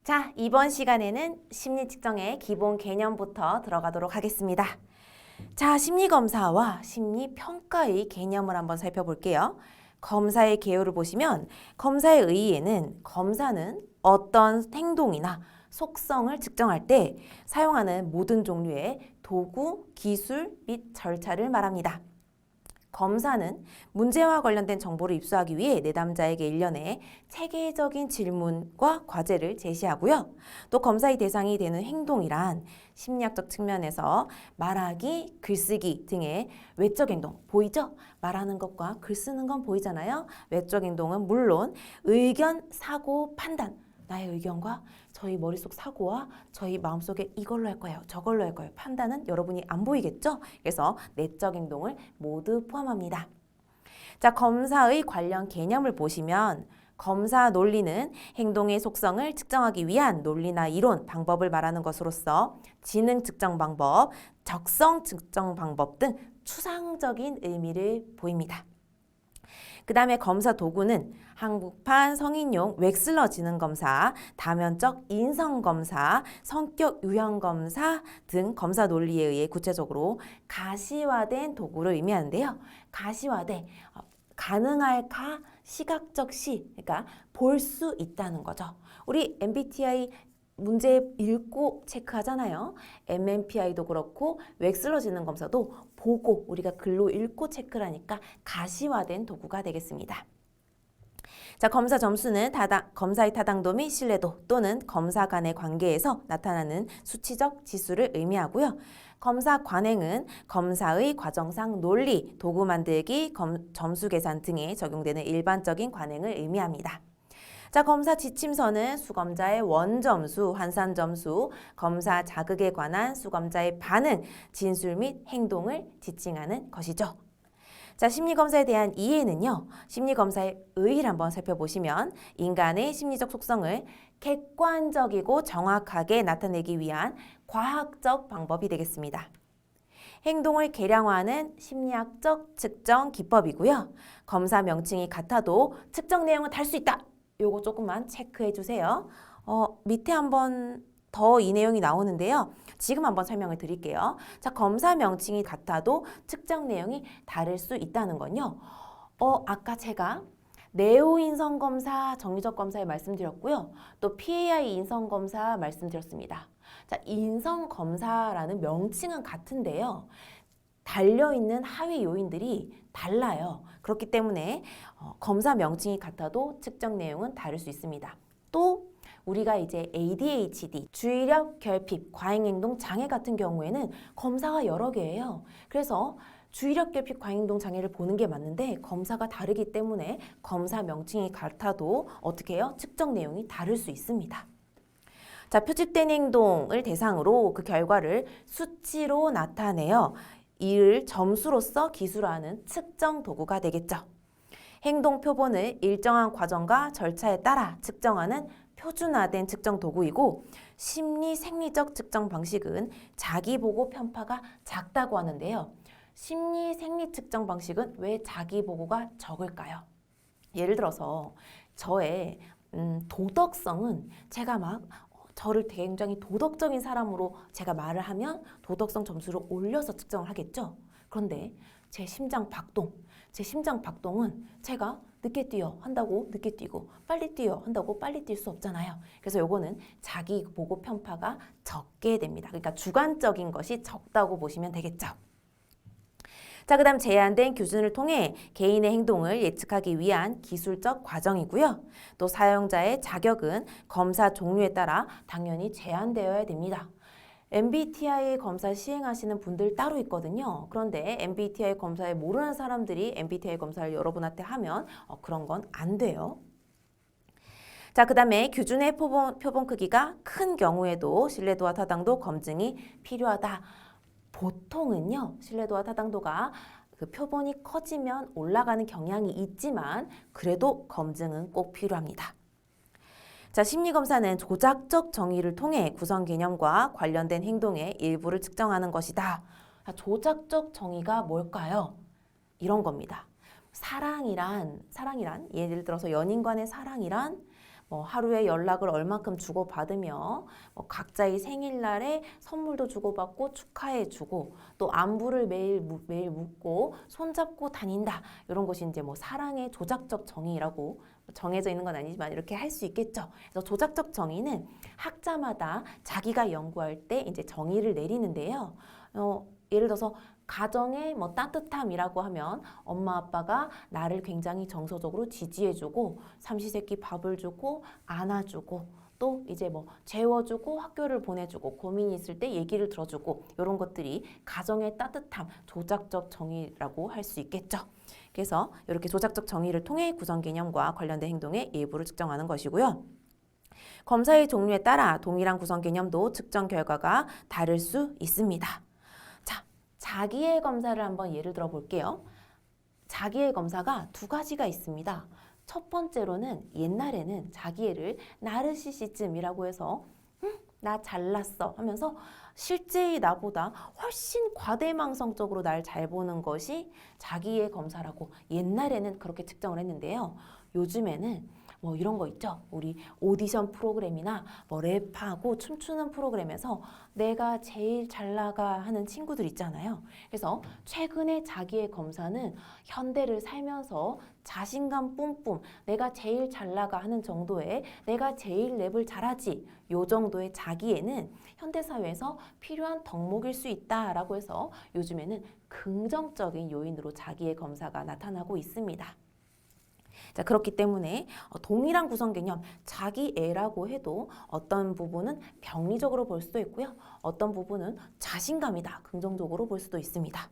자, 이번 시간에는 심리 측정의 기본 개념부터 들어가도록 하겠습니다. 자, 심리검사와 심리평가의 개념을 한번 살펴볼게요. 검사의 개요를 보시면 검사의 의의에는 검사는 어떤 행동이나 속성을 측정할 때 사용하는 모든 종류의 도구, 기술 및 절차를 말합니다. 검사는 문제와 관련된 정보를 입수하기 위해 내담자에게 일련의 체계적인 질문과 과제를 제시하고요. 또 검사의 대상이 되는 행동이란 심리학적 측면에서 말하기, 글쓰기 등의 외적 행동, 보이죠? 말하는 것과 글 쓰는 건 보이잖아요. 외적 행동은 물론 의견, 사고, 판단, 나의 의견과 저희 머릿속 사고와 저희 마음속에 이걸로 할 거예요, 저걸로 할 거예요. 판단은 여러분이 안 보이겠죠? 그래서 내적 행동을 모두 포함합니다. 자, 검사의 관련 개념을 보시면 검사 논리는 행동의 속성을 측정하기 위한 논리나 이론, 방법을 말하는 것으로서 지능 측정 방법, 적성 측정 방법 등 추상적인 의미를 보입니다. 그 다음에 검사 도구는 한국판 성인용 웩슬러 지능검사, 다면적 인성검사, 성격 유형검사 등 검사 논리에 의해 구체적으로 가시화된 도구를 의미하는데요. 가시화돼, 가능할까? 시각적 시, 그러니까 볼 수 있다는 거죠. 우리 MBTI 문제 읽고 체크하잖아요. MMPI도 그렇고 웩슬러 지능 검사도 보고 우리가 글로 읽고 체크를 하니까 가시화된 도구가 되겠습니다. 자, 검사 점수는 검사의 타당도 및 신뢰도 또는 검사 간의 관계에서 나타나는 수치적 지수를 의미하고요. 검사 관행은 검사의 과정상 논리, 도구 만들기, 점수 계산 등에 적용되는 일반적인 관행을 의미합니다. 자, 검사 지침서는 수검자의 원점수, 환산점수, 검사 자극에 관한 수검자의 반응, 진술 및 행동을 지칭하는 것이죠. 자, 심리검사에 대한 이해는요. 심리검사의 의의를 한번 살펴보시면 인간의 심리적 속성을 객관적이고 정확하게 나타내기 위한 과학적 방법이 되겠습니다. 행동을 계량화하는 심리학적 측정 기법이고요. 검사 명칭이 같아도 측정 내용은 다를 수 있다. 요거 조금만 체크해 주세요. 밑에 한번 더 이 내용이 나오는데요. 지금 한번 설명을 드릴게요. 자, 검사 명칭이 같아도 측정 내용이 다를 수 있다는 건요. 아까 제가 네오 인성검사, 정리적 검사에 말씀드렸고요. 또 PAI 인성검사 말씀드렸습니다. 자, 인성검사라는 명칭은 같은데요. 달려있는 하위 요인들이 달라요. 그렇기 때문에 검사 명칭이 같아도 측정 내용은 다를 수 있습니다. 또 우리가 이제 ADHD, 주의력 결핍, 과잉행동 장애 같은 경우에는 검사가 여러 개예요. 그래서 주의력 결핍, 과잉행동 장애를 보는 게 맞는데 검사가 다르기 때문에 검사 명칭이 같아도 어떻게 해요? 측정 내용이 다를 수 있습니다. 자, 표집된 행동을 대상으로 그 결과를 수치로 나타내요. 이를 점수로서 기술화하는 측정 도구가 되겠죠. 행동 표본을 일정한 과정과 절차에 따라 측정하는 표준화된 측정 도구이고 심리 생리적 측정 방식은 자기보고 편파가 작다고 하는데요. 심리 생리 측정 방식은 왜 자기보고가 적을까요? 예를 들어서 저의 도덕성은 제가 막 저를 굉장히 도덕적인 사람으로 제가 말을 하면 도덕성 점수를 올려서 측정을 하겠죠. 그런데 제 심장 박동은 제가 늦게 뛰어 한다고 늦게 뛰고 빨리 뛰어 한다고 빨리 뛸 수 없잖아요. 그래서 요거는 자기 보고 편파가 적게 됩니다. 그러니까 주관적인 것이 적다고 보시면 되겠죠. 자, 그 다음 제한된 기준을 통해 개인의 행동을 예측하기 위한 기술적 과정이고요. 또 사용자의 자격은 검사 종류에 따라 당연히 제한되어야 됩니다. MBTI 검사 시행하시는 분들 따로 있거든요. 그런데 MBTI 검사에 모르는 사람들이 MBTI 검사를 여러분한테 하면 그런 건 안 돼요. 자, 그 다음에 기준의 표본 크기가 큰 경우에도 신뢰도와 타당도 검증이 필요하다. 보통은요, 신뢰도와 타당도가 그 표본이 커지면 올라가는 경향이 있지만 그래도 검증은 꼭 필요합니다. 자, 심리검사는 조작적 정의를 통해 구성 개념과 관련된 행동의 일부를 측정하는 것이다. 자, 조작적 정의가 뭘까요? 이런 겁니다. 사랑이란 예를 들어서 연인 간의 사랑이란 뭐 하루에 연락을 얼만큼 주고받으며 뭐 각자의 생일날에 선물도 주고받고 축하해주고 또 안부를 매일 묻고 손잡고 다닌다. 이런 것이 이제 뭐 사랑의 조작적 정의라고 정해져 있는 건 아니지만 이렇게 할 수 있겠죠. 그래서 조작적 정의는 학자마다 자기가 연구할 때 이제 정의를 내리는데요. 예를 들어서 가정의 뭐 따뜻함이라고 하면 엄마 아빠가 나를 굉장히 정서적으로 지지해주고 삼시세끼 밥을 주고 안아주고 또 이제 뭐 재워주고 학교를 보내주고 고민이 있을 때 얘기를 들어주고 이런 것들이 가정의 따뜻함, 조작적 정의라고 할 수 있겠죠. 그래서 이렇게 조작적 정의를 통해 구성 개념과 관련된 행동의 일부를 측정하는 것이고요. 검사의 종류에 따라 동일한 구성 개념도 측정 결과가 다를 수 있습니다. 자, 자기애 검사를 한번 예를 들어 볼게요. 자기애 검사가 두 가지가 있습니다. 첫 번째로는 옛날에는 자기애를 나르시시즘이라고 해서 나 잘났어 하면서 실제의 나보다 훨씬 과대망성적으로 날 잘 보는 것이 자기애 검사라고 옛날에는 그렇게 측정을 했는데요. 요즘에는 뭐 이런 거 있죠. 우리 오디션 프로그램이나 뭐 랩하고 춤추는 프로그램에서 내가 제일 잘 나가 하는 친구들 있잖아요. 그래서 최근에 자기의 검사는 현대를 살면서 자신감 뿜뿜 내가 제일 잘 나가 하는 정도의 내가 제일 랩을 잘하지 요 정도의 자기애는 현대사회에서 필요한 덕목일 수 있다라고 해서 요즘에는 긍정적인 요인으로 자기의 검사가 나타나고 있습니다. 자, 그렇기 때문에 동일한 구성 개념, 자기애라고 해도 어떤 부분은 병리적으로 볼 수도 있고요. 어떤 부분은 자신감이다, 긍정적으로 볼 수도 있습니다.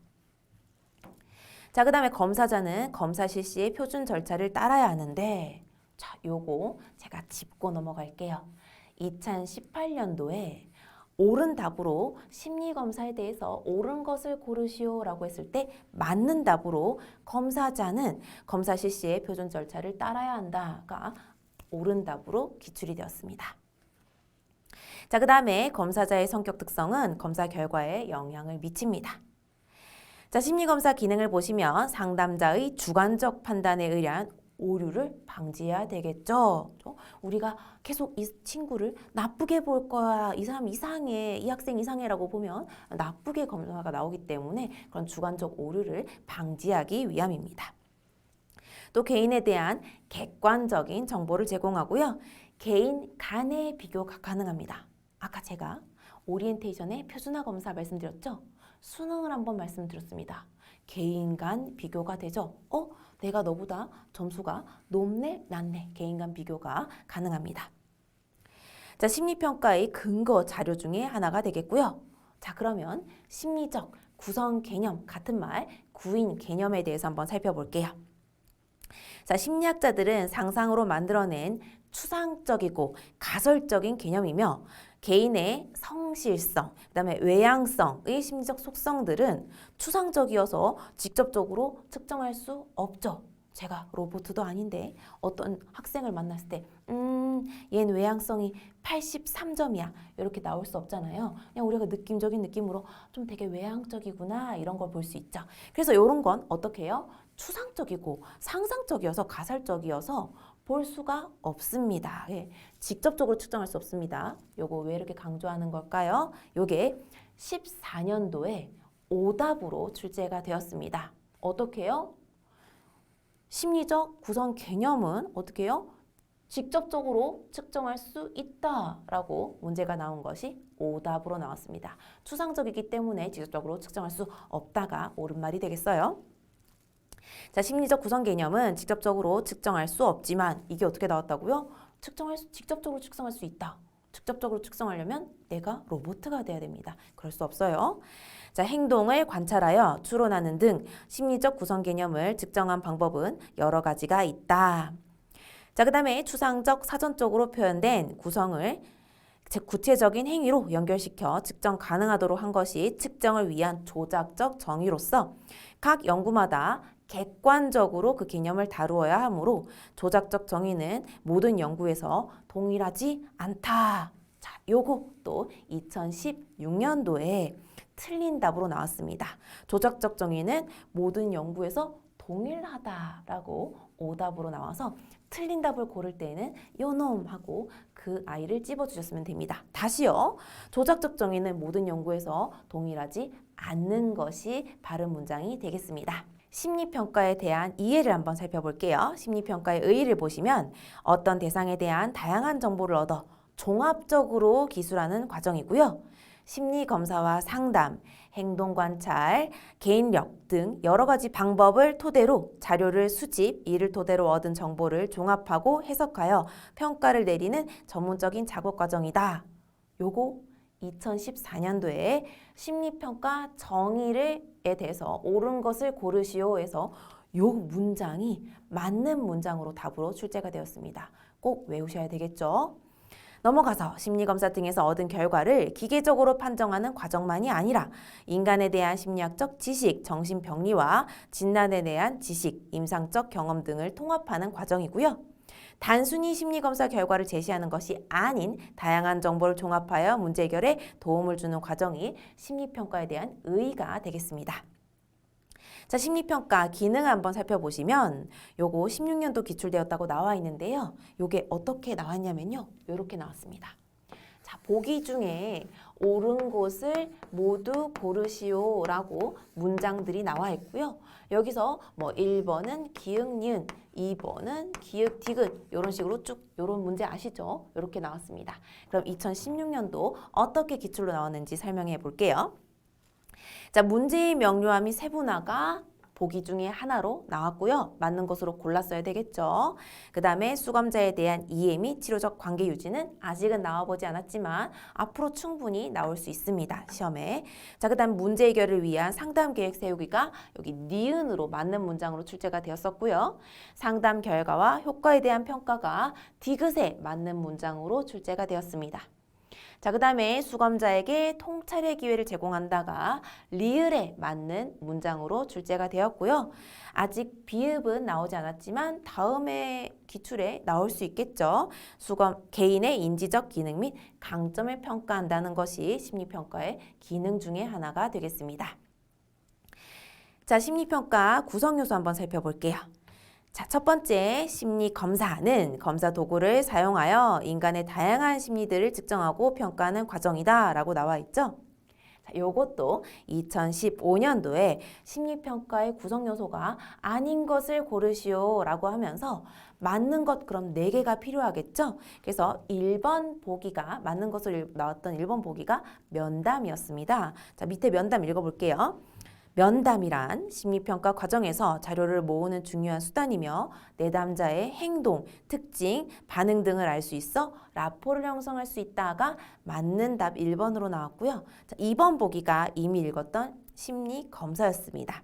자, 그 다음에 검사자는 검사 실시의 표준 절차를 따라야 하는데 자, 요거 제가 짚고 넘어갈게요. 2018년도에 옳은 답으로 심리검사에 대해서 옳은 것을 고르시오라고 했을 때 맞는 답으로 검사자는 검사 실시의 표준 절차를 따라야 한다가 옳은 답으로 기출이 되었습니다. 자, 그 다음에 검사자의 성격 특성은 검사 결과에 영향을 미칩니다. 자, 심리검사 기능을 보시면 상담자의 주관적 판단에 의한 오류를 방지해야 되겠죠. 우리가 계속 이 친구를 나쁘게 볼 거야. 이 사람 이상해. 이 학생 이상해라고 보면 나쁘게 검사가 나오기 때문에 그런 주관적 오류를 방지하기 위함입니다. 또 개인에 대한 객관적인 정보를 제공하고요. 개인 간의 비교가 가능합니다. 아까 제가 오리엔테이션의 표준화 검사 말씀드렸죠. 수능을 한번 말씀드렸습니다. 개인 간 비교가 되죠. 내가 너보다 점수가 높네, 낮네. 개인 간 비교가 가능합니다. 자, 심리평가의 근거 자료 중에 하나가 되겠고요. 자, 그러면 심리적 구성 개념 같은 말, 구인 개념에 대해서 한번 살펴볼게요. 자, 심리학자들은 상상으로 만들어낸 추상적이고 가설적인 개념이며 개인의 성실성, 그다음에 외향성의 심리적 속성들은 추상적이어서 직접적으로 측정할 수 없죠. 제가 로봇도 아닌데 어떤 학생을 만났을 때 얘는 외향성이 83점이야 이렇게 나올 수 없잖아요. 그냥 우리가 느낌적인 느낌으로 좀 되게 외향적이구나 이런 걸 볼 수 있죠. 그래서 이런 건 어떻게 해요? 추상적이고 상상적이어서 가설적이어서 볼 수가 없습니다. 예, 직접적으로 측정할 수 없습니다. 요거 왜 이렇게 강조하는 걸까요? 요게 14년도에 오답으로 출제가 되었습니다. 어떻게 해요? 심리적 구성 개념은 어떻게 해요? 직접적으로 측정할 수 있다라고 문제가 나온 것이 오답으로 나왔습니다. 추상적이기 때문에 직접적으로 측정할 수 없다가 옳은 말이 되겠어요. 자, 심리적 구성 개념은 직접적으로 측정할 수 없지만 이게 어떻게 나왔다고요? 직접적으로 측정할 수 있다. 직접적으로 측정하려면 내가 로봇가 돼야 됩니다. 그럴 수 없어요. 자, 행동을 관찰하여 추론하는 등 심리적 구성 개념을 측정한 방법은 여러 가지가 있다. 자, 그 다음에 추상적 사전적으로 표현된 구성을 즉 구체적인 행위로 연결시켜 측정 가능하도록 한 것이 측정을 위한 조작적 정의로서 각 연구마다 객관적으로 그 개념을 다루어야 하므로 조작적 정의는 모든 연구에서 동일하지 않다. 자, 요거 또 2016년도에 틀린 답으로 나왔습니다. 조작적 정의는 모든 연구에서 동일하다라고 오답으로 나와서 틀린 답을 고를 때에는 요놈 하고 그 아이를 찝어주셨으면 됩니다. 다시요. 조작적 정의는 모든 연구에서 동일하지 않는 것이 바른 문장이 되겠습니다. 심리평가에 대한 이해를 한번 살펴볼게요. 심리평가의 의의를 보시면 어떤 대상에 대한 다양한 정보를 얻어 종합적으로 기술하는 과정이고요. 심리검사와 상담, 행동관찰, 개인력 등 여러 가지 방법을 토대로 자료를 수집, 이를 토대로 얻은 정보를 종합하고 해석하여 평가를 내리는 전문적인 작업 과정이다. 요거 2014년도에 심리평가 정의에 대해서 옳은 것을 고르시오에서 요 문장이 맞는 문장으로 답으로 출제가 되었습니다. 꼭 외우셔야 되겠죠? 넘어가서 심리검사 등에서 얻은 결과를 기계적으로 판정하는 과정만이 아니라 인간에 대한 심리학적 지식, 정신병리와 진단에 대한 지식, 임상적 경험 등을 통합하는 과정이고요. 단순히 심리검사 결과를 제시하는 것이 아닌 다양한 정보를 종합하여 문제 해결에 도움을 주는 과정이 심리평가에 대한 의의가 되겠습니다. 자, 심리평가 기능을 한번 살펴보시면 요거 16년도 기출되었다고 나와 있는데요. 요게 어떻게 나왔냐면요. 요렇게 나왔습니다. 자, 보기 중에 옳은 곳을 모두 고르시오 라고 문장들이 나와 있고요. 여기서 뭐 1번은 기역, 니은, 2번은 기역, 디귿 이런 식으로 쭉 이런 문제 아시죠? 이렇게 나왔습니다. 그럼 2016년도 어떻게 기출로 나왔는지 설명해 볼게요. 자, 문제의 명료함이 세분화가 보기 중에 하나로 나왔고요. 맞는 것으로 골랐어야 되겠죠. 그 다음에 수감자에 대한 이해 및 치료적 관계 유지는 아직은 나와보지 않았지만 앞으로 충분히 나올 수 있습니다. 시험에. 자, 그 다음 문제 해결을 위한 상담 계획 세우기가 여기 니은으로 맞는 문장으로 출제가 되었었고요. 상담 결과와 효과에 대한 평가가 디귿에 맞는 문장으로 출제가 되었습니다. 자, 그 다음에 수감자에게 통찰의 기회를 제공한다가 리을에 맞는 문장으로 출제가 되었고요. 아직 비읍은 나오지 않았지만 다음에 기출에 나올 수 있겠죠. 개인의 인지적 기능 및 강점을 평가한다는 것이 심리평가의 기능 중에 하나가 되겠습니다. 자, 심리평가 구성 요소 한번 살펴볼게요. 자, 첫 번째 심리 검사는 검사 도구를 사용하여 인간의 다양한 심리들을 측정하고 평가하는 과정이다 라고 나와 있죠. 자, 요것도 2015년도에 심리평가의 구성 요소가 아닌 것을 고르시오 라고 하면서 맞는 것 그럼 4개가 필요하겠죠. 그래서 1번 보기가 맞는 것을 나왔던 1번 보기가 면담이었습니다. 자, 밑에 면담 읽어볼게요. 면담이란 심리평가 과정에서 자료를 모으는 중요한 수단이며 내담자의 행동, 특징, 반응 등을 알 수 있어 라포를 형성할 수 있다가 맞는 답 1번으로 나왔고요. 자, 2번 보기가 이미 읽었던 심리검사였습니다.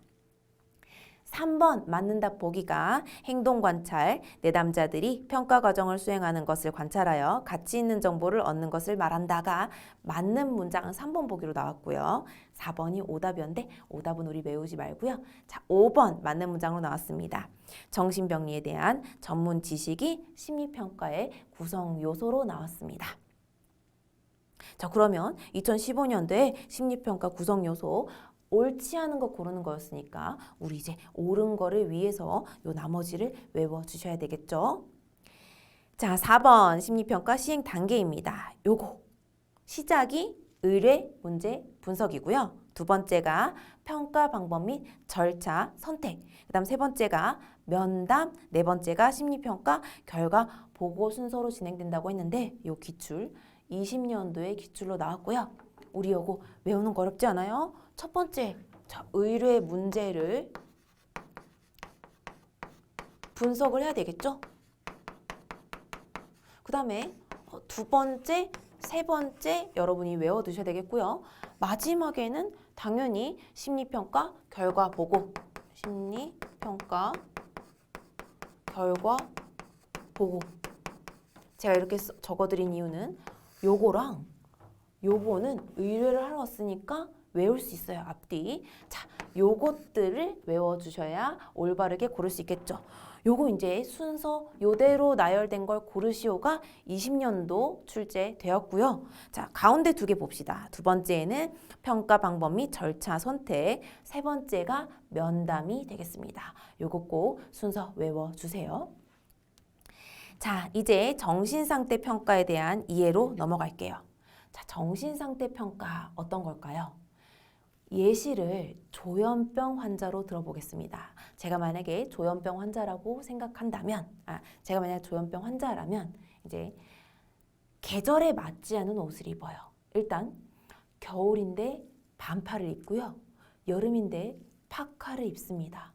3번 맞는 답 보기가 행동관찰, 내담자들이 평가 과정을 수행하는 것을 관찰하여 가치 있는 정보를 얻는 것을 말한다가 맞는 문장은 3번 보기로 나왔고요. 4번이 오답이었는데 오답은 우리 외우지 말고요. 자, 5번 맞는 문장으로 나왔습니다. 정신병리에 대한 전문 지식이 심리평가의 구성 요소로 나왔습니다. 자, 그러면 2015년도에 심리평가 구성 요소 옳지 않은 거 고르는 거였으니까 우리 이제 옳은 거를 위해서 요 나머지를 외워주셔야 되겠죠. 자, 4번 심리평가 시행 단계입니다. 요거 시작이 의뢰 문제 분석이고요. 두 번째가 평가 방법 및 절차 선택, 그 다음 세 번째가 면담, 네 번째가 심리평가 결과 보고 순서로 진행된다고 했는데 요 기출 20년도에 기출로 나왔고요. 우리 요거 외우는 거 어렵지 않아요? 첫 번째, 자, 의뢰 문제를 분석을 해야 되겠죠? 그 다음에 두 번째, 세 번째 여러분이 외워두셔야 되겠고요. 마지막에는 당연히 심리평가 결과 보고, 심리평가 결과 보고. 제가 이렇게 적어드린 이유는 요거랑 요거는 의뢰를 하러 왔으니까 외울 수 있어요. 앞뒤. 자, 요것들을 외워주셔야 올바르게 고를 수 있겠죠. 요거 이제 순서 요대로 나열된 걸 고르시오가 20년도 출제되었고요. 자, 가운데 2개 봅시다. 두 번째는 평가 방법 및 절차 선택, 세 번째가 면담이 되겠습니다. 요거 꼭 순서 외워주세요. 자, 이제 정신상태 평가에 대한 이해로 넘어갈게요. 자, 정신상태 평가 어떤 걸까요? 예시를 조현병 환자로 들어보겠습니다. 제가 만약에 조현병 환자라고 생각한다면, 제가 만약 조현병 환자라면 이제 계절에 맞지 않은 옷을 입어요. 일단 겨울인데 반팔을 입고요. 여름인데 파카를 입습니다.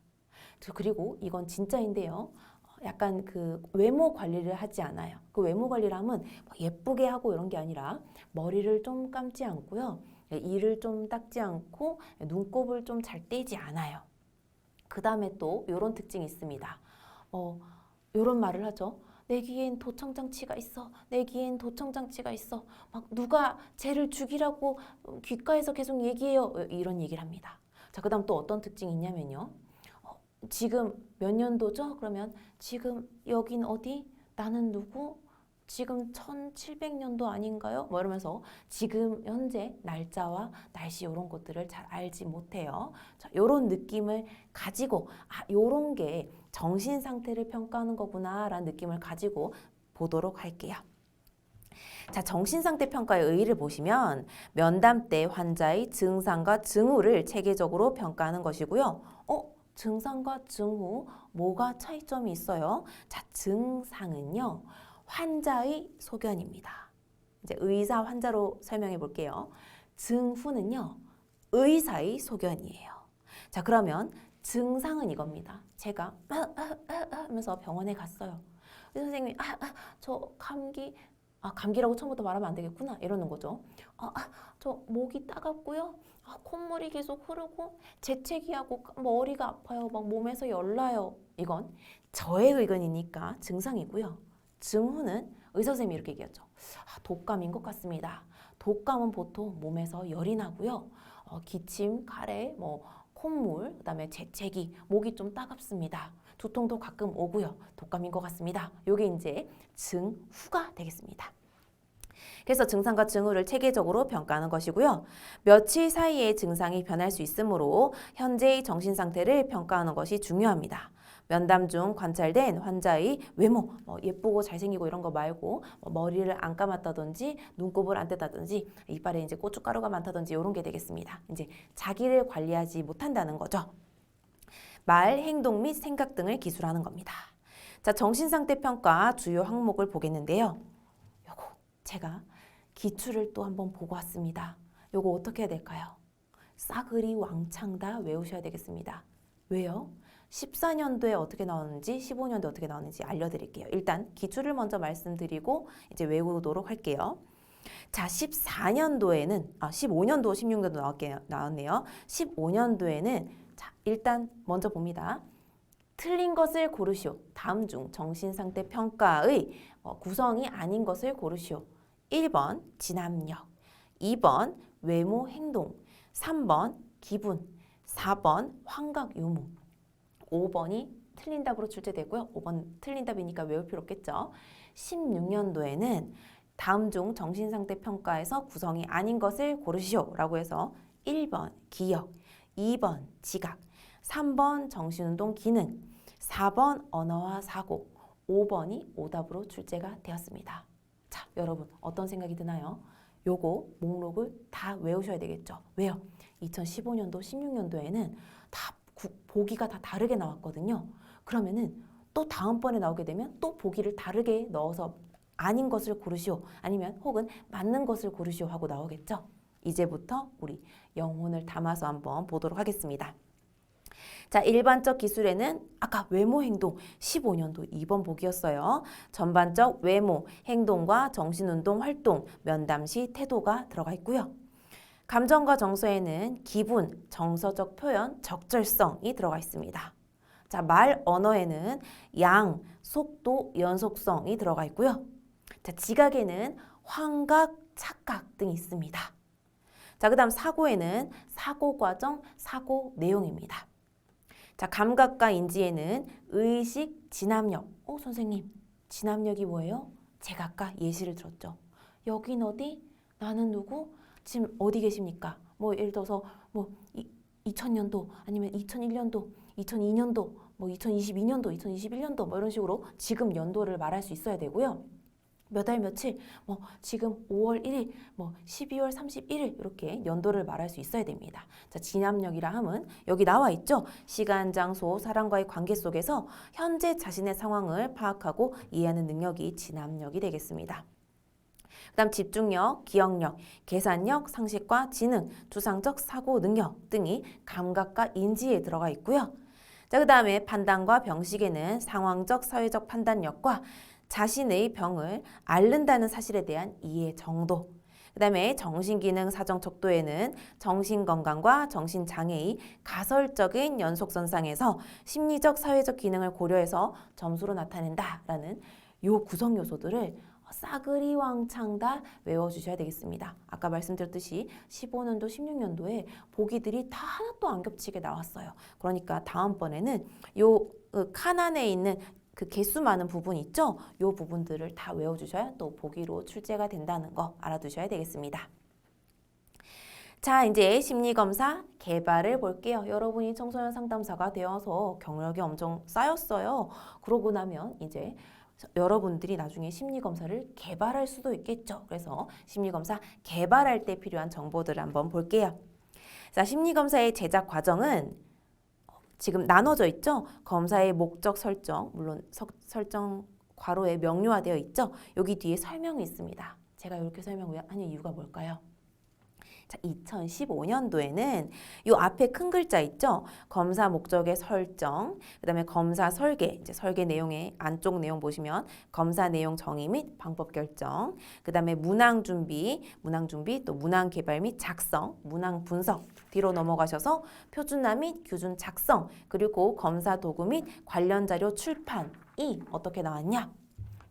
그리고 이건 진짜인데요. 약간 그 외모 관리를 하지 않아요. 그 외모 관리를 하면 예쁘게 하고 이런 게 아니라 머리를 좀 감지 않고요. 이를 좀 닦지 않고 눈곱을 좀 잘 떼지 않아요. 그 다음에 또 이런 특징이 있습니다. 이런 말을 하죠. 내 귀엔 도청장치가 있어. 내 귀엔 도청장치가 있어. 막 누가 쟤를 죽이라고 귓가에서 계속 얘기해요. 이런 얘기를 합니다. 자, 그 다음 또 어떤 특징이 있냐면요. 지금 몇 년도죠? 그러면 지금 여긴 어디? 나는 누구? 지금 1700년도 아닌가요? 뭐 이러면서 지금 현재 날짜와 날씨 이런 것들을 잘 알지 못해요. 자, 이런 느낌을 가지고 이런 게 정신 상태를 평가하는 거구나 라는 느낌을 가지고 보도록 할게요. 자, 정신상태 평가의 의의를 보시면 면담 때 환자의 증상과 징후를 체계적으로 평가하는 것이고요. 증상과 징후 뭐가 차이점이 있어요? 자, 증상은요. 환자의 소견입니다. 이제 의사 환자로 설명해 볼게요. 징후는요. 의사의 소견이에요. 자, 그러면 증상은 이겁니다. 제가 하면서 병원에 갔어요. 의사 선생님이 저 감기라고 처음부터 말하면 안 되겠구나 이러는 거죠. 저 목이 따갑고요. 콧물이 계속 흐르고 재채기하고 머리가 아파요. 막 몸에서 열나요. 이건 저의 의견이니까 증상이고요. 징후는 의사 선생님이 이렇게 얘기하죠. 독감인 것 같습니다. 독감은 보통 몸에서 열이 나고요. 기침, 가래, 콧물, 그다음에 재채기, 목이 좀 따갑습니다. 두통도 가끔 오고요. 독감인 것 같습니다. 요게 이제 증후가 되겠습니다. 그래서 증상과 징후를 체계적으로 평가하는 것이고요. 며칠 사이에 증상이 변할 수 있으므로 현재의 정신 상태를 평가하는 것이 중요합니다. 면담 중 관찰된 환자의 외모, 예쁘고 잘생기고 이런 거 말고 머리를 안 감았다든지 눈곱을 안 뗐다든지 이빨에 이제 고춧가루가 많다든지 이런 게 되겠습니다. 이제 자기를 관리하지 못한다는 거죠. 말, 행동 및 생각 등을 기술하는 겁니다. 자, 정신상태 평가 주요 항목을 보겠는데요. 요거 제가 기출을 또 한번 보고 왔습니다. 요거 어떻게 해야 될까요? 싸그리 왕창 다 외우셔야 되겠습니다. 왜요? 14년도에 어떻게 나오는지 15년도에 어떻게 나오는지 알려드릴게요. 일단 기출을 먼저 말씀드리고 이제 외우도록 할게요. 자, 14년도에는 15년도, 16년도 나왔네요. 15년도에는 자, 일단 먼저 봅니다. 틀린 것을 고르시오. 다음 중 정신상태 평가의 구성이 아닌 것을 고르시오. 1번 진압력, 2번 외모 행동, 3번 기분, 4번 환각 유무, 5번이 틀린 답으로 출제되고요. 5번 틀린 답이니까 외울 필요 없겠죠. 16년도에는 다음 중 정신상태 평가에서 구성이 아닌 것을 고르시오 라고 해서 1번 기억, 2번 지각, 3번 정신운동 기능, 4번 언어와 사고, 5번이 오답으로 출제가 되었습니다. 자, 여러분 어떤 생각이 드나요? 요거 목록을 다 외우셔야 되겠죠. 왜요? 2015년도, 16년도에는 다 보기가 다 다르게 나왔거든요. 그러면은 또 다음번에 나오게 되면 또 보기를 다르게 넣어서 아닌 것을 고르시오. 아니면 혹은 맞는 것을 고르시오 하고 나오겠죠. 이제부터 우리 영혼을 담아서 한번 보도록 하겠습니다. 자, 일반적 기술에는 아까 외모 행동 15년도 2번 보기였어요. 전반적 외모, 행동과 정신운동 활동, 면담 시 태도가 들어가 있고요. 감정과 정서에는 기분, 정서적 표현, 적절성이 들어가 있습니다. 자, 말 언어에는 양, 속도, 연속성이 들어가 있고요. 자, 지각에는 환각, 착각 등이 있습니다. 자, 그 다음 사고에는 사고 과정, 사고 내용입니다. 자, 감각과 인지에는 의식, 진압력. 선생님, 진압력이 뭐예요? 제가 아까 예시를 들었죠. 여긴 어디? 나는 누구? 지금 어디 계십니까? 예를 들어서 2000년도 아니면 2001년도, 2002년도 뭐 2022년도, 2021년도 뭐 이런 식으로 지금 연도를 말할 수 있어야 되고요. 몇 월 며칠, 뭐 지금 5월 1일, 뭐 12월 31일 이렇게 연도를 말할 수 있어야 됩니다. 자, 진압력이라 함은 여기 나와 있죠. 시간, 장소, 사람과의 관계 속에서 현재 자신의 상황을 파악하고 이해하는 능력이 진압력이 되겠습니다. 그다음 집중력, 기억력, 계산력, 상식과 지능, 추상적 사고 능력 등이 감각과 인지에 들어가 있고요. 자, 그다음에 판단과 병식에는 상황적, 사회적 판단력과 자신의 병을 앓는다는 사실에 대한 이해 정도. 그다음에 정신기능 사정 척도에는 정신건강과 정신장애의 가설적인 연속선상에서 심리적, 사회적 기능을 고려해서 점수로 나타낸다라는 요 구성 요소들을 싸그리 왕창 다 외워주셔야 되겠습니다. 아까 말씀드렸듯이 15년도, 16년도에 보기들이 다 하나도 안 겹치게 나왔어요. 그러니까 다음번에는 요 칸 안에 있는 그 개수 많은 부분 있죠? 요 부분들을 다 외워주셔야 또 보기로 출제가 된다는 거 알아두셔야 되겠습니다. 자, 이제 심리검사 개발을 볼게요. 여러분이 청소년 상담사가 되어서 경력이 엄청 쌓였어요. 그러고 나면 이제 여러분들이 나중에 심리검사를 개발할 수도 있겠죠. 그래서 심리검사 개발할 때 필요한 정보들을 한번 볼게요. 자, 심리검사의 제작 과정은 지금 나눠져 있죠. 검사의 목적 설정, 물론 설정 괄호에 명료화되어 있죠. 여기 뒤에 설명이 있습니다. 제가 이렇게 설명하는 이유가 뭘까요? 자, 2015년도에는 이 앞에 큰 글자 있죠? 검사 목적의 설정, 그 다음에 검사 설계, 이제 설계 내용의 안쪽 내용 보시면 검사 내용 정의 및 방법 결정, 그 다음에 문항 준비, 또 문항 개발 및 작성, 문항 분석, 뒤로 넘어가셔서 표준화 및 규준 작성, 그리고 검사 도구 및 관련 자료 출판이 어떻게 나왔냐?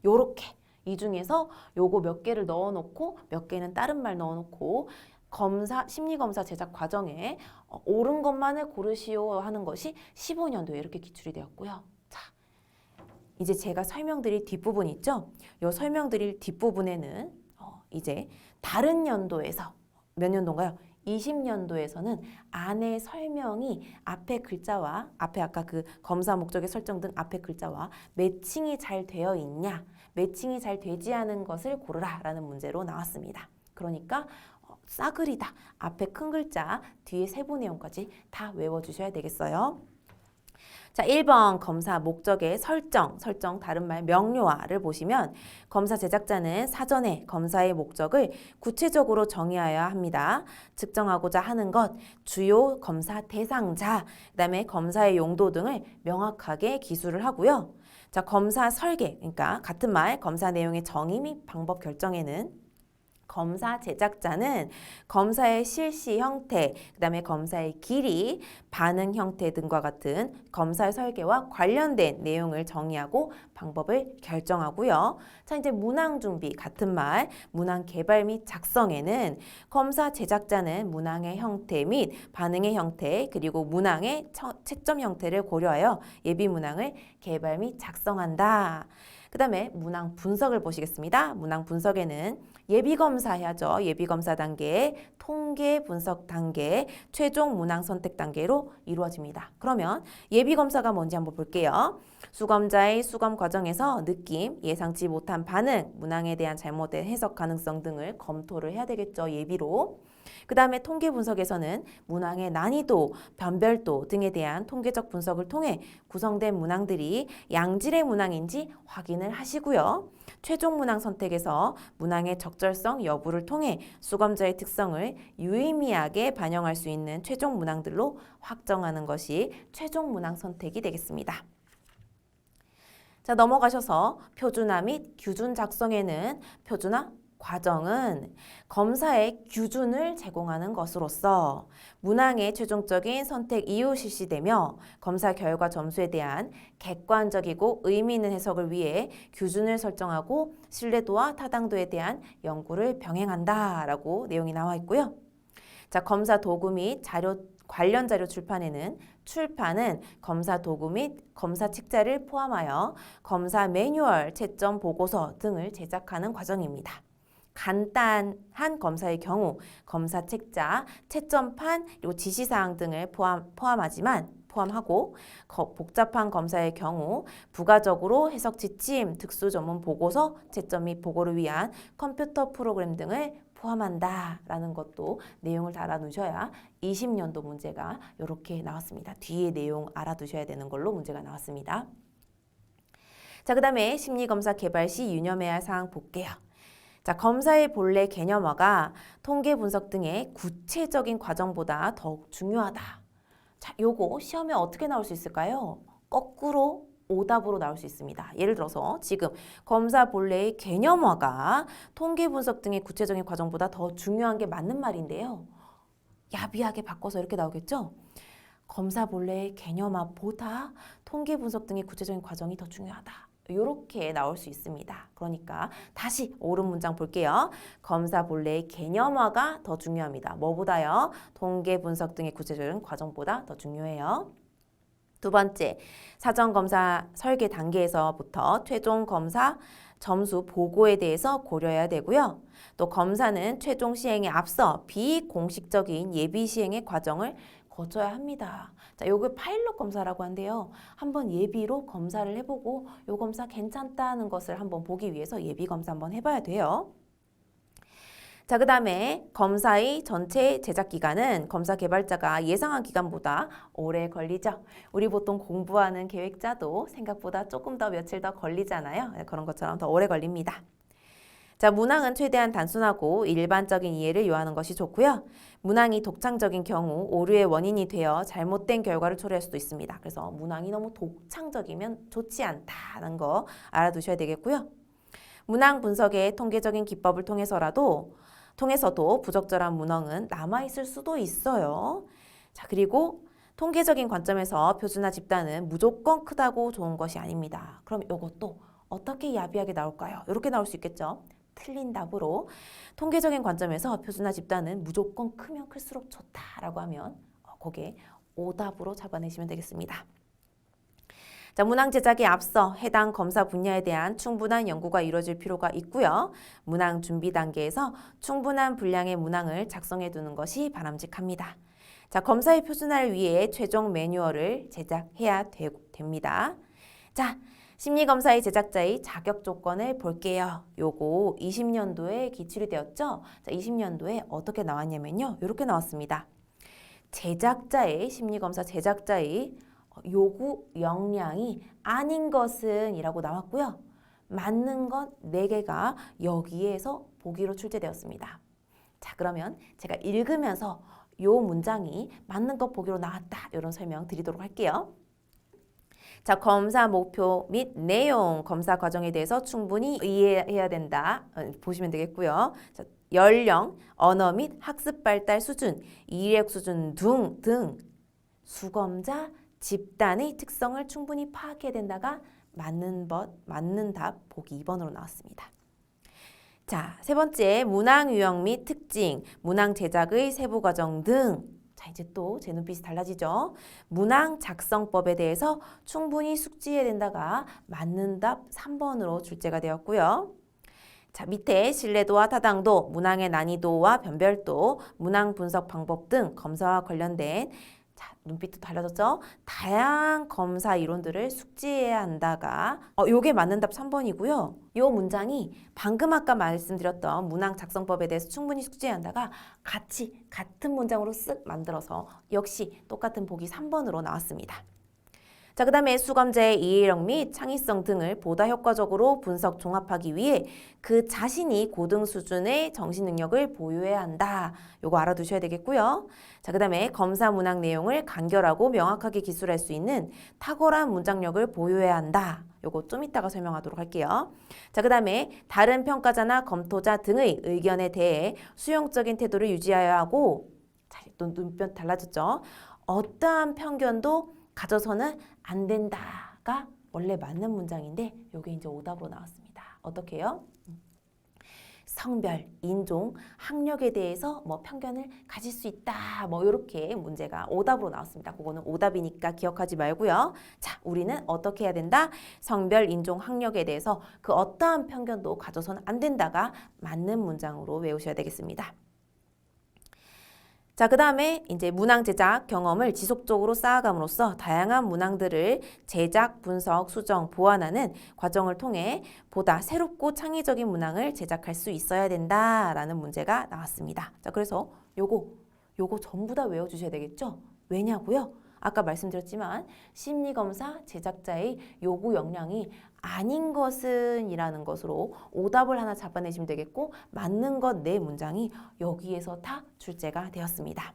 요렇게 이 중에서 요거 몇 개를 넣어놓고 몇 개는 다른 말 넣어놓고 심리검사 제작 과정에 옳은 것만을 고르시오 하는 것이 15년도에 이렇게 기출이 되었고요. 자, 이제 제가 설명드릴 뒷부분 있죠? 이 설명드릴 뒷부분에는 이제 다른 연도에서 몇 년도인가요? 20년도에서는 안에 설명이 앞에 글자와 앞에 아까 그 검사 목적의 설정 등 앞에 글자와 매칭이 잘 되어 있냐, 매칭이 잘 되지 않은 것을 고르라 라는 문제로 나왔습니다. 그러니까 싸그리다. 앞에 큰 글자, 뒤에 세부 내용까지 다 외워주셔야 되겠어요. 자, 1번 검사 목적의 설정 다른 말 명료화를 보시면 검사 제작자는 사전에 검사의 목적을 구체적으로 정의해야 합니다. 측정하고자 하는 것, 주요 검사 대상자, 그 다음에 검사의 용도 등을 명확하게 기술을 하고요. 자, 검사 설계, 그러니까 같은 말 검사 내용의 정의 및 방법 결정에는 검사 제작자는 검사의 실시 형태, 그 다음에 검사의 길이, 반응 형태 등과 같은 검사 설계와 관련된 내용을 정의하고 방법을 결정하고요. 자, 이제 문항 준비, 같은 말, 문항 개발 및 작성에는 검사 제작자는 문항의 형태 및 반응의 형태, 그리고 문항의 채점 형태를 고려하여 예비 문항을 개발 및 작성한다. 그 다음에 문항 분석을 보시겠습니다. 문항 분석에는 예비검사 해야죠. 예비검사 단계, 통계 분석 단계, 최종 문항 선택 단계로 이루어집니다. 그러면 예비검사가 뭔지 한번 볼게요. 수검자의 수검 과정에서 느낌, 예상치 못한 반응, 문항에 대한 잘못된 해석 가능성 등을 검토를 해야 되겠죠. 예비로. 그 다음에 통계 분석에서는 문항의 난이도, 변별도 등에 대한 통계적 분석을 통해 구성된 문항들이 양질의 문항인지 확인을 하시고요. 최종 문항 선택에서 문항의 적절성 여부를 통해 수검자의 특성을 유의미하게 반영할 수 있는 최종 문항들로 확정하는 것이 최종 문항 선택이 되겠습니다. 자, 넘어가셔서 표준화 및 규준 작성에는 표준화 과정은 검사의 규준을 제공하는 것으로서 문항의 최종적인 선택 이후 실시되며 검사 결과 점수에 대한 객관적이고 의미 있는 해석을 위해 규준을 설정하고 신뢰도와 타당도에 대한 연구를 병행한다라고 내용이 나와 있고요. 자, 검사 도구 및 관련 자료 출판에는 출판은 검사 도구 및 검사 책자를 포함하여 검사 매뉴얼, 채점 보고서 등을 제작하는 과정입니다. 간단한 검사의 경우 검사 책자, 채점판, 그리고 지시사항 등을 포함하지만 포함하고 복잡한 검사의 경우 부가적으로 해석 지침, 특수 전문 보고서, 채점 및 보고를 위한 컴퓨터 프로그램 등을 포함한다라는 것도 내용을 다 알아두셔야 20년도 문제가 이렇게 나왔습니다. 뒤에 내용 알아두셔야 되는 걸로 문제가 나왔습니다. 자, 그 다음에 심리검사 개발 시 유념해야 할 사항 볼게요. 자, 검사의 본래 개념화가 통계 분석 등의 구체적인 과정보다 더욱 중요하다. 자, 요거 시험에 어떻게 나올 수 있을까요? 거꾸로 오답으로 나올 수 있습니다. 예를 들어서 지금 검사 본래의 개념화가 통계 분석 등의 구체적인 과정보다 더 중요한 게 맞는 말인데요. 야비하게 바꿔서 이렇게 나오겠죠? 검사 본래의 개념화보다 통계 분석 등의 구체적인 과정이 더 중요하다. 이렇게 나올 수 있습니다. 그러니까 다시 옳은 문장 볼게요. 검사 본래의 개념화가 더 중요합니다. 뭐보다요? 통계 분석 등의 구체적인 과정보다 더 중요해요. 두 번째, 사전검사 설계 단계에서부터 최종 검사 점수 보고에 대해서 고려해야 되고요. 또 검사는 최종 시행에 앞서 비공식적인 예비 시행의 과정을 거쳐야 합니다. 자, 요거 파일럿 검사라고 한대요. 한번 예비로 검사를 해보고 요 검사 괜찮다는 것을 한번 보기 위해서 예비 검사 한번 해봐야 돼요. 자, 그 다음에 검사의 전체 제작 기간은 검사 개발자가 예상한 기간보다 오래 걸리죠. 우리 보통 공부하는 계획자도 생각보다 조금 더 며칠 더 걸리잖아요. 그런 것처럼 더 오래 걸립니다. 자, 문항은 최대한 단순하고 일반적인 이해를 요하는 것이 좋고요. 문항이 독창적인 경우 오류의 원인이 되어 잘못된 결과를 초래할 수도 있습니다. 그래서 문항이 너무 독창적이면 좋지 않다는 거 알아두셔야 되겠고요. 문항 분석의 통계적인 기법을 통해서도 부적절한 문항은 남아있을 수도 있어요. 자, 그리고 통계적인 관점에서 표준화 집단은 무조건 크다고 좋은 것이 아닙니다. 그럼 이것도 어떻게 야비하게 나올까요? 이렇게 나올 수 있겠죠. 틀린 답으로 통계적인 관점에서 표준화 집단은 무조건 크면 클수록 좋다라고 하면 그게 오답으로 잡아내시면 되겠습니다. 자, 문항 제작에 앞서 해당 검사 분야에 대한 충분한 연구가 이루어질 필요가 있고요. 문항 준비 단계에서 충분한 분량의 문항을 작성해 두는 것이 바람직합니다. 자, 검사의 표준화를 위해 최종 매뉴얼을 제작해야 됩니다. 자, 심리검사의 제작자의 자격 조건을 볼게요. 요거 20년도에 기출이 되었죠? 자, 20년도에 어떻게 나왔냐면요. 이렇게 나왔습니다. 심리검사 제작자의 요구 역량이 아닌 것은 이라고 나왔고요. 맞는 것 4개가 여기에서 보기로 출제되었습니다. 자, 그러면 제가 읽으면서 요 문장이 맞는 것 보기로 나왔다. 이런 설명 드리도록 할게요. 자, 검사 목표 및 내용, 검사 과정에 대해서 충분히 이해해야 된다. 보시면 되겠고요. 자, 연령, 언어 및 학습 발달 수준, 이력 수준 등 수검자 집단의 특성을 충분히 파악해야 된다가 맞는 답 보기 2번으로 나왔습니다. 자, 세 번째, 문항 유형 및 특징, 문항 제작의 세부 과정 등. 자, 이제 또 제 눈빛이 달라지죠. 문항 작성법에 대해서 충분히 숙지해야 된다가 맞는 답 3번으로 출제가 되었고요. 자, 밑에 신뢰도와 타당도, 문항의 난이도와 변별도, 문항 분석 방법 등 검사와 관련된 자, 눈빛도 달라졌죠? 다양한 검사 이론들을 숙지해야 한다가 요게 맞는 답 3번이고요. 요 문장이 방금 아까 말씀드렸던 문항 작성법에 대해서 충분히 숙지해야 한다가 같은 문장으로 쓱 만들어서 역시 똑같은 보기 3번으로 나왔습니다. 자, 그 다음에 수검자의 이해력 및 창의성 등을 보다 효과적으로 분석 종합하기 위해 그 자신이 고등 수준의 정신 능력을 보유해야 한다. 요거 알아두셔야 되겠고요. 자, 그 다음에 검사 문항 내용을 간결하고 명확하게 기술할 수 있는 탁월한 문장력을 보유해야 한다. 요거 좀 이따가 설명하도록 할게요. 자, 그 다음에 다른 평가자나 검토자 등의 의견에 대해 수용적인 태도를 유지해야 하고 자, 또 눈뼈 달라졌죠. 어떠한 편견도 가져서는 안 된다가 원래 맞는 문장인데 요게 이제 오답으로 나왔습니다. 어떻게 해요? 성별, 인종, 학력에 대해서 뭐 편견을 가질 수 있다. 뭐 이렇게 문제가 오답으로 나왔습니다. 그거는 오답이니까 기억하지 말고요. 자, 우리는 어떻게 해야 된다? 성별, 인종, 학력에 대해서 그 어떠한 편견도 가져서는 안 된다가 맞는 문장으로 외우셔야 되겠습니다. 자, 그 다음에 이제 문항 제작 경험을 지속적으로 쌓아감으로써 다양한 문항들을 제작, 분석, 수정, 보완하는 과정을 통해 보다 새롭고 창의적인 문항을 제작할 수 있어야 된다라는 문제가 나왔습니다. 자, 그래서 요거 전부 다 외워주셔야 되겠죠? 왜냐고요? 아까 말씀드렸지만 심리검사 제작자의 요구 역량이 아닌 것은 이라는 것으로 오답을 하나 잡아내시면 되겠고 맞는 것 네 문장이 여기에서 다 출제가 되었습니다.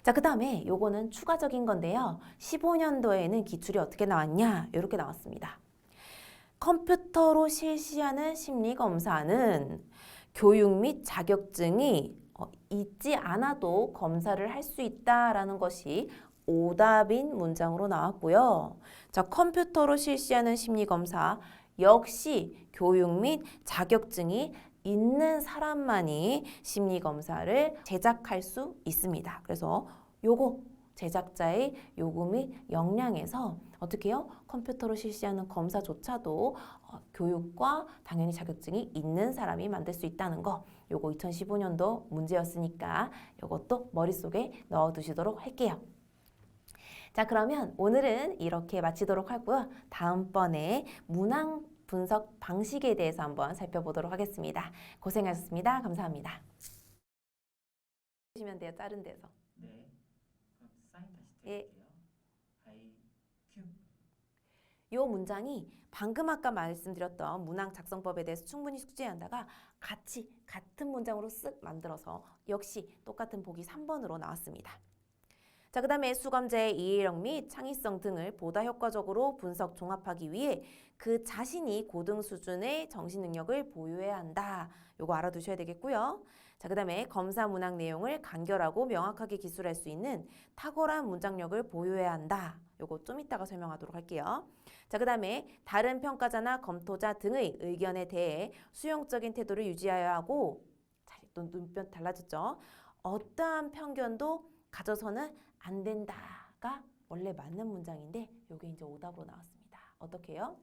자, 그 다음에 요거는 추가적인 건데요. 15년도에는 기출이 어떻게 나왔냐? 이렇게 나왔습니다. 컴퓨터로 실시하는 심리검사는 교육 및 자격증이 있지 않아도 검사를 할 수 있다라는 것이 오답인 문장으로 나왔고요. 자, 컴퓨터로 실시하는 심리검사 역시 교육 및 자격증이 있는 사람만이 심리검사를 제작할 수 있습니다. 그래서 요거 제작자의 요구 및 역량에서 어떻게 해요? 컴퓨터로 실시하는 검사조차도 교육과 당연히 자격증이 있는 사람이 만들 수 있다는 거, 요거 2015년도 문제였으니까 요것도 머릿속에 넣어두시도록 할게요. 자, 그러면 오늘은 이렇게 마치도록 하고요. 다음번에 문항 분석 방식에 대해서 한번 살펴보도록 하겠습니다. 고생하셨습니다. 감사합니다. 보시면 돼요. 다른 데서. 네. 그럼 사인 다시 예. 드릴게요. IQ. 요 문장이 방금 아까 말씀드렸던 문항 작성법에 대해서 충분히 숙지한다가 같은 문장으로 쓱 만들어서 역시 똑같은 보기 3번으로 나왔습니다. 자, 그 다음에 수감자의 이해력 및 창의성 등을 보다 효과적으로 분석 종합하기 위해 그 자신이 고등 수준의 정신 능력을 보유해야 한다. 요거 알아두셔야 되겠고요. 자, 그 다음에 검사 문항 내용을 간결하고 명확하게 기술할 수 있는 탁월한 문장력을 보유해야 한다. 요거 좀 이따가 설명하도록 할게요. 자, 그 다음에 다른 평가자나 검토자 등의 의견에 대해 수용적인 태도를 유지해야 하고, 자, 또 눈뼈 달라졌죠. 어떠한 편견도 가져서는 안 된다가 원래 맞는 문장인데 요게 이제 오답으로 나왔습니다. 어떻게 해요?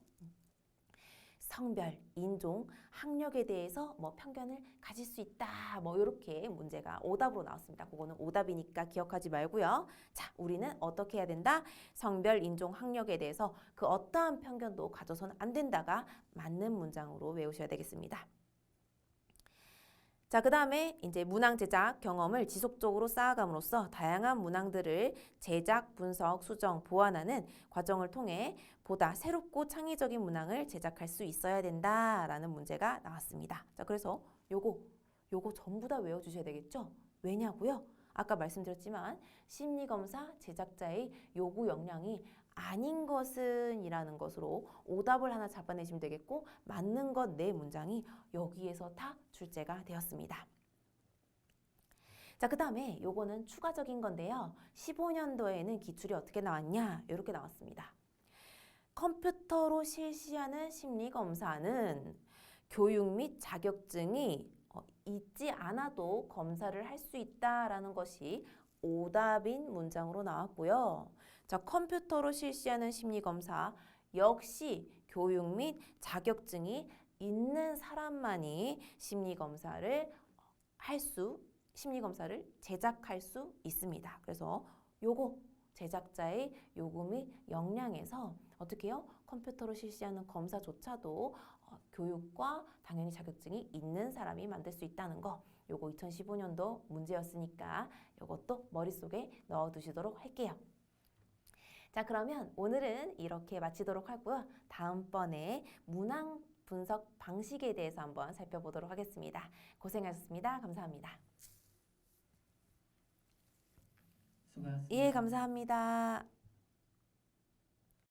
성별, 인종, 학력에 대해서 뭐 편견을 가질 수 있다. 뭐 이렇게 문제가 오답으로 나왔습니다. 그거는 오답이니까 기억하지 말고요. 자, 우리는 어떻게 해야 된다? 성별, 인종, 학력에 대해서 그 어떠한 편견도 가져서는 안 된다가 맞는 문장으로 외우셔야 되겠습니다. 자, 그 다음에 이제 문항 제작 경험을 지속적으로 쌓아감으로써 다양한 문항들을 제작, 분석, 수정, 보완하는 과정을 통해 보다 새롭고 창의적인 문항을 제작할 수 있어야 된다라는 문제가 나왔습니다. 자, 그래서 요거 전부 다 외워주셔야 되겠죠? 왜냐고요? 아까 말씀드렸지만 심리검사 제작자의 요구 역량이 아닌 것은 이라는 것으로 오답을 하나 잡아내시면 되겠고 맞는 것 네 문장이 여기에서 다 출제가 되었습니다. 자, 그 다음에 요거는 추가적인 건데요. 15년도에는 기출이 어떻게 나왔냐? 이렇게 나왔습니다. 컴퓨터로 실시하는 심리검사는 교육 및 자격증이 있지 않아도 검사를 할 수 있다라는 것이 오답인 문장으로 나왔고요. 자, 컴퓨터로 실시하는 심리검사 역시 교육 및 자격증이 있는 사람만이 심리검사를 제작할 수 있습니다. 그래서 요거 제작자의 요구 및 역량에서 어떻게 해요? 컴퓨터로 실시하는 검사조차도 교육과 당연히 자격증이 있는 사람이 만들 수 있다는 거, 요거 2015년도 문제였으니까 요것도 머릿속에 넣어두시도록 할게요. 자, 그러면 오늘은 이렇게 마치도록 하고요. 다음번에 문항 분석 방식에 대해서 한번 살펴보도록 하겠습니다. 고생하셨습니다. 감사합니다. 수고하셨습니다. 예, 감사합니다.